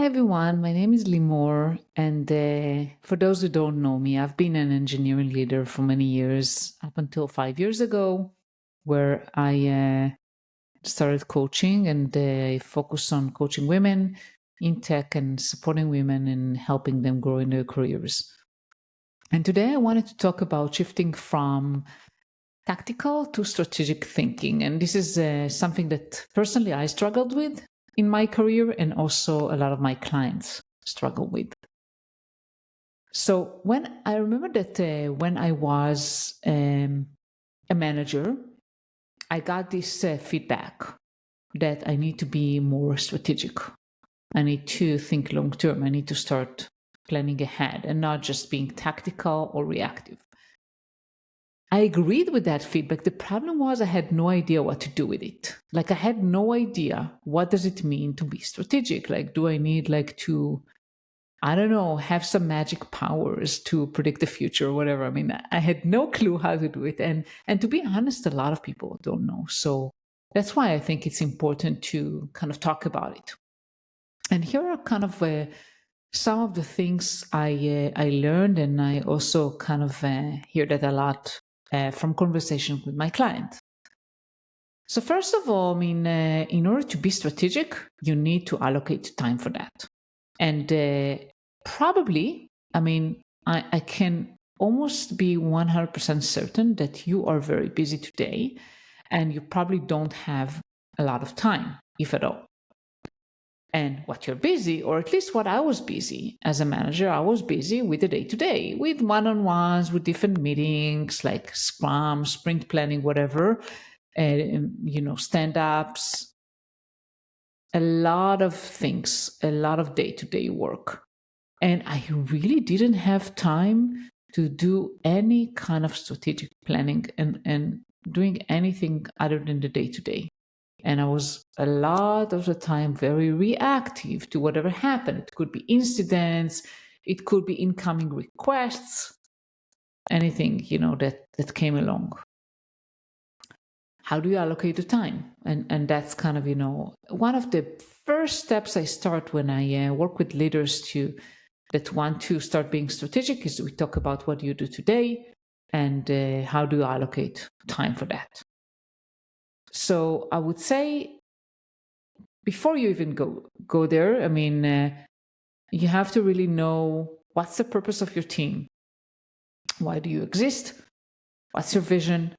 everyone, my name is Limor, and for those who don't know me, I've been an engineering leader for many years, up until 5 years ago, where I started coaching and focused on coaching women in tech and supporting women and helping them grow in their careers. And today I wanted to talk about shifting from tactical to strategic thinking. And this is something that personally I struggled with in my career, and also a lot of my clients struggle with. So when I remember that when I was a manager, I got this feedback that I need to be more strategic. I need to think long term. I need to start planning ahead and not just being tactical or reactive. I agreed with that feedback. The problem was I had no idea what to do with it. Like I had no idea what does it mean to be strategic? Like, do I need to, I don't know, have some magic powers to predict the future or whatever? I mean, I had no clue how to do it. And to be honest, a lot of people don't know. So that's why I think it's important to kind of talk about it. And here are kind of some of the things I learned, and I also kind of hear that a lot from conversation with my client. So first of all, I mean, in order to be strategic, you need to allocate time for that. And probably, I mean, I can almost be 100% certain that you are very busy today, and you probably don't have a lot of time, if at all. And what you're busy, or at least what I was busy as a manager, I was busy with the day-to-day, with one-on-ones, with different meetings like Scrum, sprint planning, whatever, stand-ups, a lot of things, a lot of day-to-day work. And I really didn't have time to do any kind of strategic planning and doing anything other than the day-to-day. And I was a lot of the time very reactive to whatever happened. It could be incidents, it could be incoming requests, anything, that came along. How do you allocate the time? And that's kind of, one of the first steps I start when I work with leaders that want to start being strategic is we talk about what do you do today and how do you allocate time for that. So I would say before you even go there, I mean, you have to really know what's the purpose of your team. Why do you exist? What's your vision?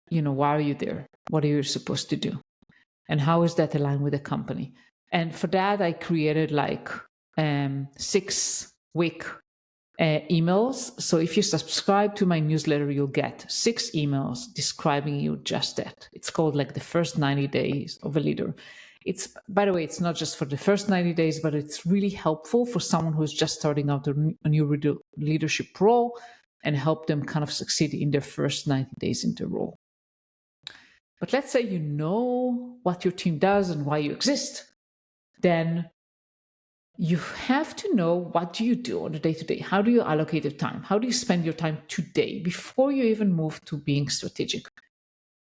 Why are you there? What are you supposed to do? And how is that aligned with the company? And for that, I created 6-week emails. So if you subscribe to my newsletter, you'll get 6 emails describing you just that. It's called the first 90 days of a leader. By the way, it's not just for the first 90 days, but it's really helpful for someone who's just starting out a new leadership role and help them kind of succeed in their first 90 days in the role. But let's say you know what your team does and why you exist. Then you have to know what do you do on a day-to-day. How do you allocate your time? How do you spend your time today before you even move to being strategic?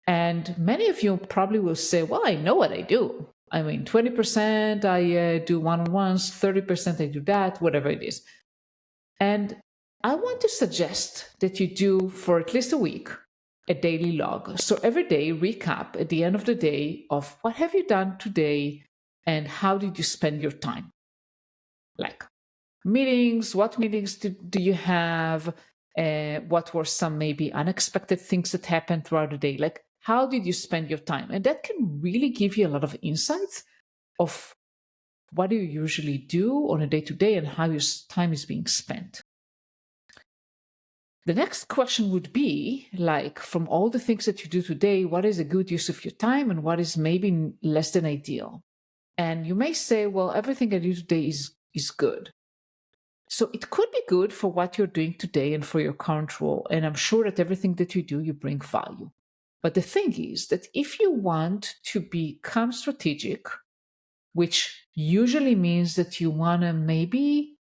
And many of you probably will say, well, I know what I do. I mean, 20% I do one-on-ones, 30% I do that, whatever it is. And I want to suggest that you do for at least a week a daily log. So every day, recap at the end of the day of what have you done today and how did you spend your time? Like meetings, what meetings do you have? What were some maybe unexpected things that happened throughout the day? Like, how did you spend your time? And that can really give you a lot of insights of what do you usually do on a day-to-day and how your time is being spent. The next question would be, from all the things that you do today, what is a good use of your time and what is maybe less than ideal? And you may say, well, everything I do today is good. So it could be good for what you're doing today and for your current role. And I'm sure that everything that you do, you bring value. But the thing is that if you want to become strategic, which usually means that you want to maybe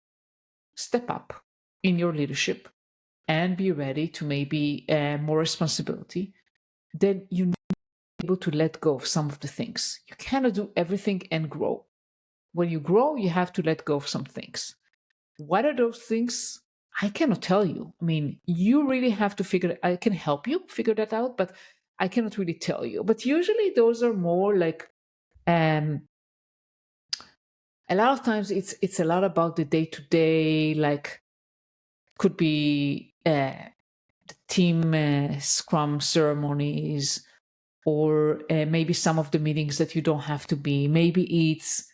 step up in your leadership and be ready to maybe more responsibility, then you need to be able to let go of some of the things. You cannot do everything and grow. when you grow, you have to let go of some things. What are those things? I cannot tell you. I mean, you really have to figure it. I can help you figure that out, but I cannot really tell you. But usually those are more like a lot of times it's a lot about the day-to-day, like could be team scrum ceremonies, or maybe some of the meetings that you don't have to be. Maybe it's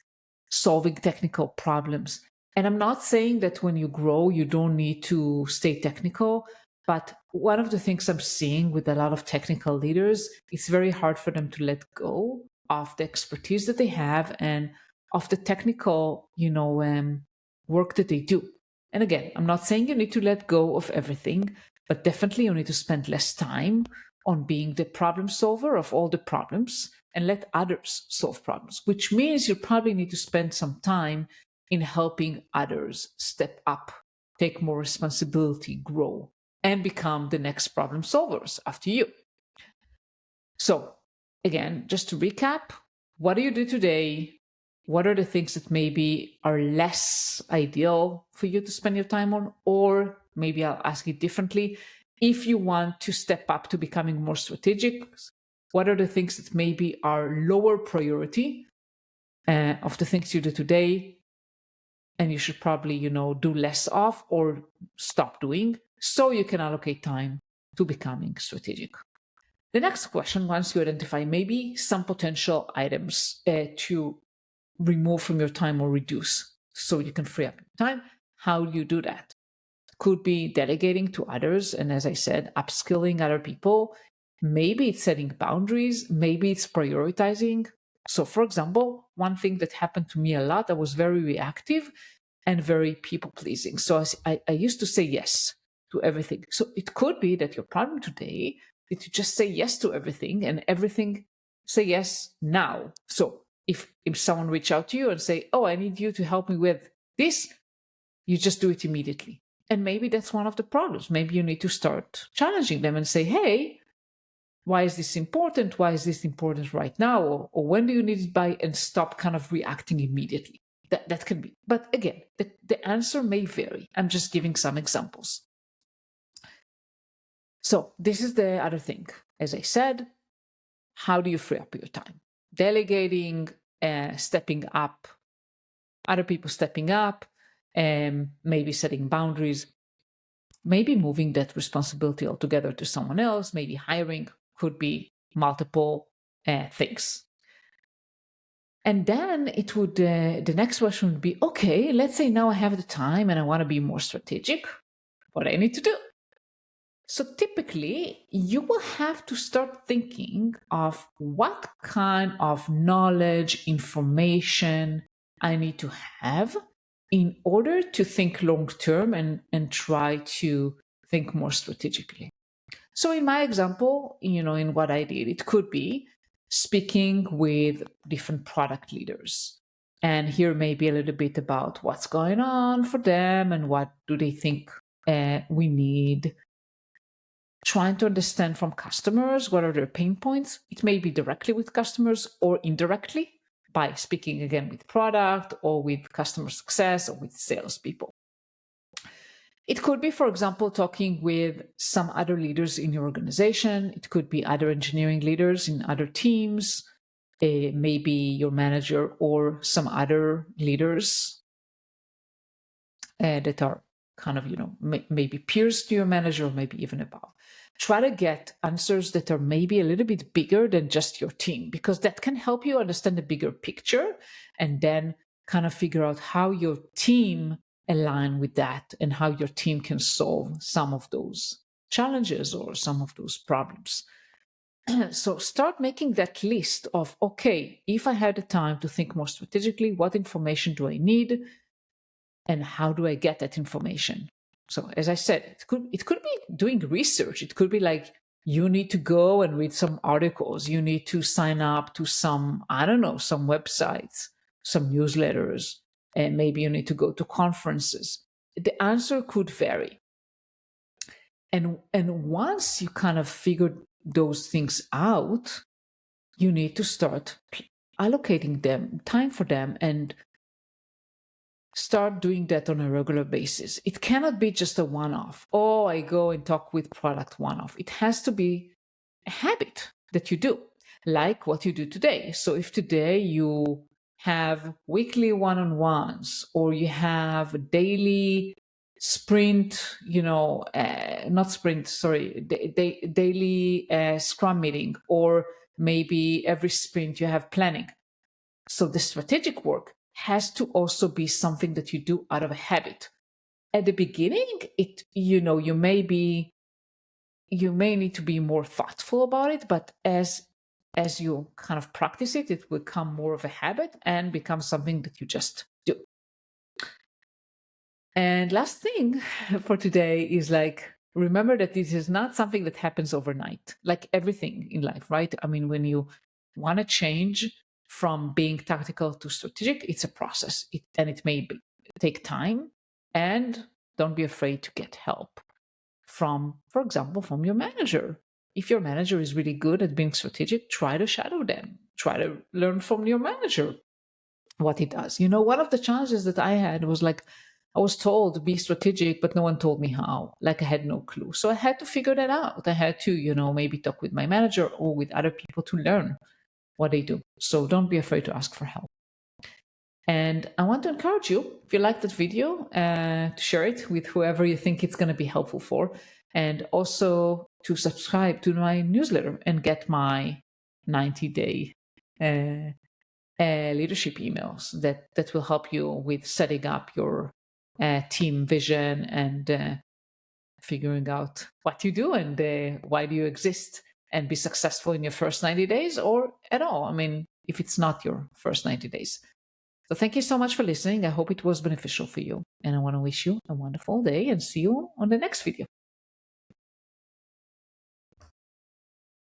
solving technical problems. And I'm not saying that when you grow, you don't need to stay technical. But one of the things I'm seeing with a lot of technical leaders, it's very hard for them to let go of the expertise that they have and of the technical, work that they do. And again, I'm not saying you need to let go of everything, but definitely you need to spend less time on being the problem solver of all the problems and let others solve problems, which means you probably need to spend some time in helping others step up, take more responsibility, grow, and become the next problem solvers after you. So again, just to recap, what do you do today? What are the things that maybe are less ideal for you to spend your time on? Or maybe I'll ask it differently. If you want to step up to becoming more strategic, what are the things that maybe are lower priority of the things you do today, and you should probably, do less of or stop doing, so you can allocate time to becoming strategic. The next question, once you identify maybe some potential items to remove from your time or reduce so you can free up your time, how do you do that? Could be delegating to others, and as I said, upskilling other people. Maybe it's setting boundaries, maybe it's prioritizing. So for example, one thing that happened to me a lot, I was very reactive and very people pleasing. So I used to say yes to everything. So it could be that your problem today is to just say yes to everything, and everything say yes now. So if someone reach out to you and say, oh, I need you to help me with this, you just do it immediately. And maybe that's one of the problems. Maybe you need to start challenging them and say, hey, why is this important? Why is this important right now? Or when do you need it by? And stop kind of reacting immediately. That can be. But again, the answer may vary. I'm just giving some examples. So this is the other thing. As I said, how do you free up your time? Delegating, stepping up, other people stepping up, maybe setting boundaries, maybe moving that responsibility altogether to someone else, maybe hiring, could be multiple things. And then it would, the next question would be, okay, let's say now I have the time and I want to be more strategic. What do I need to do? So typically, you will have to start thinking of what kind of knowledge, information I need to have in order to think long term and try to think more strategically. So in my example, in what I did, it could be speaking with different product leaders and hear maybe a little bit about what's going on for them and what do they think we need. Trying to understand from customers what are their pain points. It may be directly with customers or indirectly by speaking again with product or with customer success or with salespeople. It could be, for example, talking with some other leaders in your organization. It could be other engineering leaders in other teams, maybe your manager or some other leaders that are kind of, maybe peers to your manager or maybe even above. Try to get answers that are maybe a little bit bigger than just your team, because that can help you understand the bigger picture and then kind of figure out how your team align with that and how your team can solve some of those challenges or some of those problems. So start making that list of, okay, if I had the time to think more strategically, what information do I need and how do I get that information? So as I said, it could be doing research. It could be like you need to go and read some articles. You need to sign up to some, I don't know, some websites, some newsletters, and maybe you need to go to conferences. The answer could vary. And once you kind of figured those things out, you need to start allocating them time for them and start doing that on a regular basis. It cannot be just a one-off. Oh, I go and talk with product one-off. It has to be a habit that you do, like what you do today. So if today you have weekly one-on-ones, or you have daily sprint, not sprint, sorry, daily scrum meeting, or maybe every sprint you have planning. So the strategic work has to also be something that you do out of a habit. At the beginning, you may need to be more thoughtful about it, but as you kind of practice it, it will become more of a habit and become something that you just do. And last thing for today is, like, remember that this is not something that happens overnight, like everything in life, right? I mean, when you want to change from being tactical to strategic, it's a process, and it may take time. And don't be afraid to get help from, for example, from your manager. If your manager is really good at being strategic, try to shadow them. Try to learn from your manager what he does. One of the challenges that I had was, like, I was told to be strategic, but no one told me how. Like, I had no clue. So I had to figure that out. I had to, maybe talk with my manager or with other people to learn what they do. So don't be afraid to ask for help. And I want to encourage you, if you like that video, to share it with whoever you think it's going to be helpful for. And also to subscribe to my newsletter and get my 90-day leadership emails that will help you with setting up your team vision and figuring out what you do and why do you exist, and be successful in your first 90 days or at all. I mean, if it's not your first 90 days. So thank you so much for listening. I hope it was beneficial for you. And I want to wish you a wonderful day and see you on the next video.